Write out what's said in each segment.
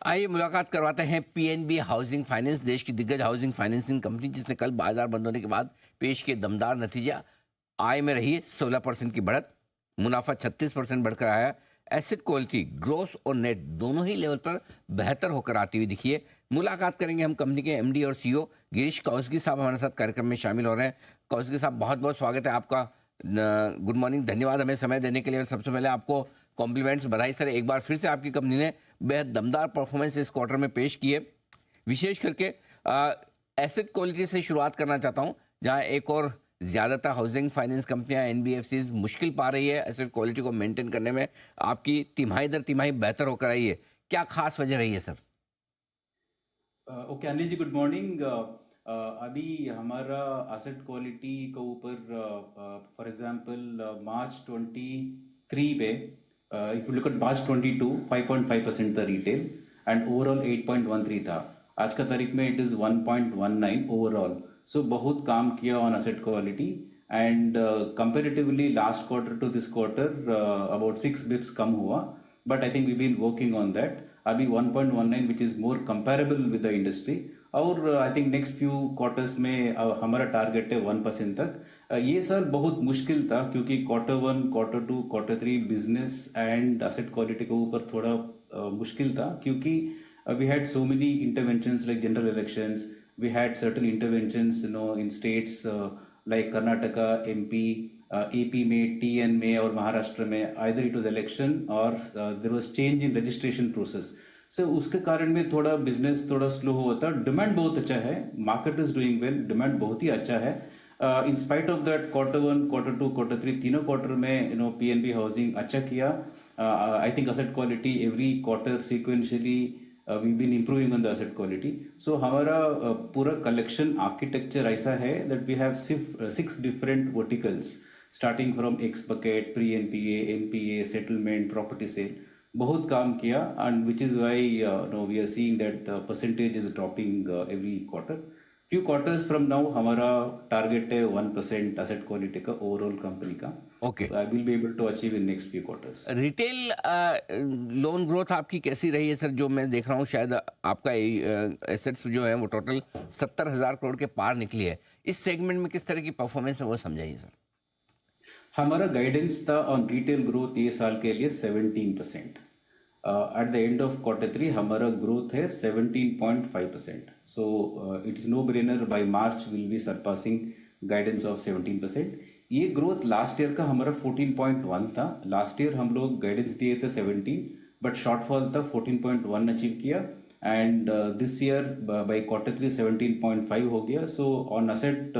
आइए मुलाकात करवाते हैं पीएनबी हाउसिंग फाइनेंस, देश की दिग्गज हाउसिंग फाइनेंसिंग कंपनी, जिसने कल बाजार बंद होने के बाद पेश किए दमदार नतीजा। आय में रही 16% की बढ़त, मुनाफा 36% बढ़कर आया। एसेट क्वालिटी ग्रोस और नेट दोनों ही लेवल पर बेहतर होकर आती हुई दिखी है। मुलाकात करेंगे हम कंपनी के एमडी और सीईओ गिरीश कौसगी साहब हमारे साथ कार्यक्रम में शामिल हो रहे हैं। कौसगी साहब, बहुत बहुत स्वागत है आपका। गुड मॉर्निंग, धन्यवाद हमें समय देने के लिए। और सबसे पहले आपको कॉम्प्लीमेंट्स, बधाई सर। एक बार फिर से आपकी कंपनी ने बेहद दमदार परफॉर्मेंस इस क्वार्टर में पेश की है। विशेष करके एसेट क्वालिटी से शुरुआत करना चाहता हूं, जहां एक और ज़्यादातर हाउसिंग फाइनेंस कंपनियां एनबीएफसीज मुश्किल पा रही है एसेट क्वालिटी को मेंटेन करने में। आपकी तिमाही दर तिमाही बेहतर होकर आई है, क्या खास वजह रही है sir? Okay Anil ji, good morning. अभी हमारा एसेट क्वालिटी के ऊपर फॉर एग्जांपल मार्च 23 पे if you look at March 22 5.5% था रिटेल एंड ओवरऑल 8.13 था। आज का तारीख में इट इज़ 1.19 ओवरऑल। सो बहुत काम किया on asset quality and comparatively last quarter to this quarter about 6 bips कम हुआ, but I think we been working on that. अभी 1.19 which is more comparable with the industry, और I think next few quarters में हमारा target है 1% तक। ये साल बहुत मुश्किल था क्योंकि Q1, Q2, Q3 business and asset quality के ऊपर थोड़ा मुश्किल था, क्योंकि we had so many interventions like general elections. We had certain interventions, in states like Karnataka, MP, AP में, TN में और महाराष्ट्र में, either it was election or there was change in registration process. So उसके कारण में थोड़ा business थोड़ा slow हुआ था। डिमांड बहुत अच्छा है, market is doing well, demand बहुत ही अच्छा है। In spite of that Q1, Q2, Q3 तीनों क्वार्टर में पीएनबी हाउसिंग अच्छा किया। I think asset quality every quarter sequentially we've been improving on the asset quality. So हमारा पूरा collection architecture ऐसा है that we have 6 different verticals starting from X bucket, pre-NPA, NPA, settlement, property sale. बहुत काम किया and which is why we are seeing that the percentage is dropping every quarter. Few quarters from now हमारा target है 1% asset quality का overall company का। Okay, I will be able to achieve in next few quarters. Retail loan growth आपकी कैसी रही है sir? जो मैं देख रहा हूँ, शायद आपका एसेट्स जो है वो टोटल 70,000 करोड़ के पार निकली है। इस सेगमेंट में किस तरह की परफॉर्मेंस है वो समझाइए सर। हमारा गाइडेंस था ऑन रिटेल ग्रोथ ये साल के लिए 17%। At the end of Q3 हमारा ग्रोथ है 17.5%। So it's no brainer, by March will be surpassing guidance of 17%। ये ग्रोथ लास्ट ईयर का हमारा 14.1 था। लास्ट ईयर हम लोग गाइडेंस दिए थे 17, बट शॉर्टफॉल था 14.1 अचीव किया, and this year by Q3 17.5 हो गया। So on asset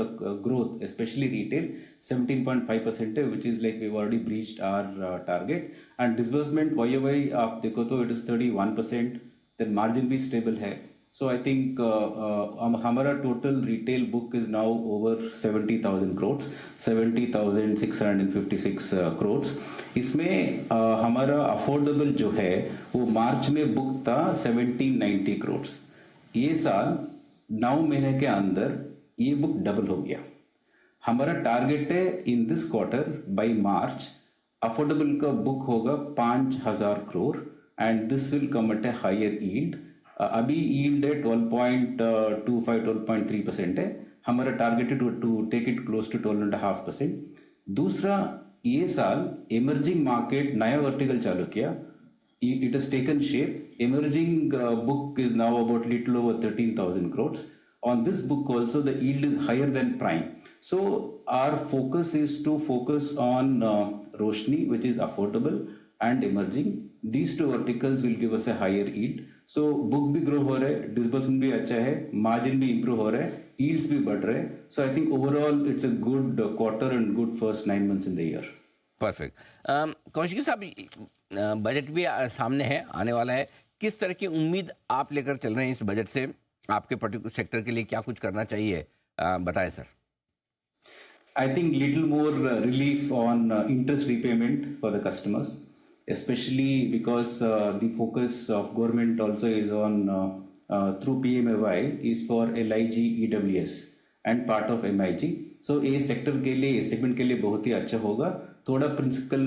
growth specially retail 17.5% है, which is like we already breached our target. And disbursement wise आप देखो तो इट इज 31%, देन मार्जिन भी स्टेबल है। सो आई थिंक हमारा total retail book is now over 70,000 crores, 70,656 crores। इसमें हमारा affordable जो है वो मार्च में बुक था 1790 crores। ये साल 9 महीने के अंदर ये बुक डबल हो गया। हमारा टारगेट है in this quarter by March affordable का बुक होगा 5,000 crore, and this will come at a higher yield. अभी यील्ड है 12.25 12.3% है। हमारा टारगेट है to take it close to 12.5%। दूसरा, ये साल इमर्जिंग मार्केट नया वर्टिकल चालू किया, it has taken shape. Emerging book is now about little over 13,000 crores। On this book also the yield is higher than prime. So our focus is to focus on Roshni, which is affordable, and emerging. These two verticals will give us a higher yield. So book भी grow हो रहा है, disbursement भी अच्छा है, margin भी improve हो रहा है, yields भी बढ़ रहे हैं। So I think overall it's a good quarter and good first 9 months in the year. Perfect. Kaushiki साहब, बजट भी सामने है, आने वाला है। किस तरह की उम्मीद आप लेकर चल रहे हैं इस बजट से? आपके पर्टिकुलर सेक्टर के लिए क्या कुछ करना चाहिए, बताएं sir. I think little more relief on interest repayment for the customers, especially because the focus of government also is on through PMAY is for LIG, EWS and part of MIG. So ये sector के लिए, segment के लिए बहुत ही अच्छा होगा। थोड़ा principal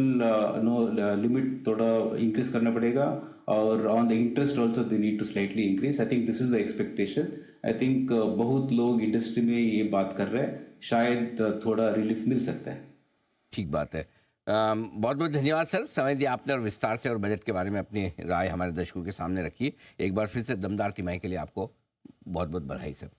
no limit थोड़ा इंक्रीज करना पड़ेगा, और on the interest also they need to slightly increase. I think this is the expectation. I think बहुत लोग इंडस्ट्री में ये बात कर रहे हैं, शायद थोड़ा रिलीफ मिल सकता है। ठीक बात है। बहुत बहुत धन्यवाद सर, समय दिया आपने और विस्तार से और बजट के बारे में अपनी राय हमारे दर्शकों के सामने रखी। एक बार फिर से दमदार तिमाही के लिए आपको बहुत बहुत बधाई सर।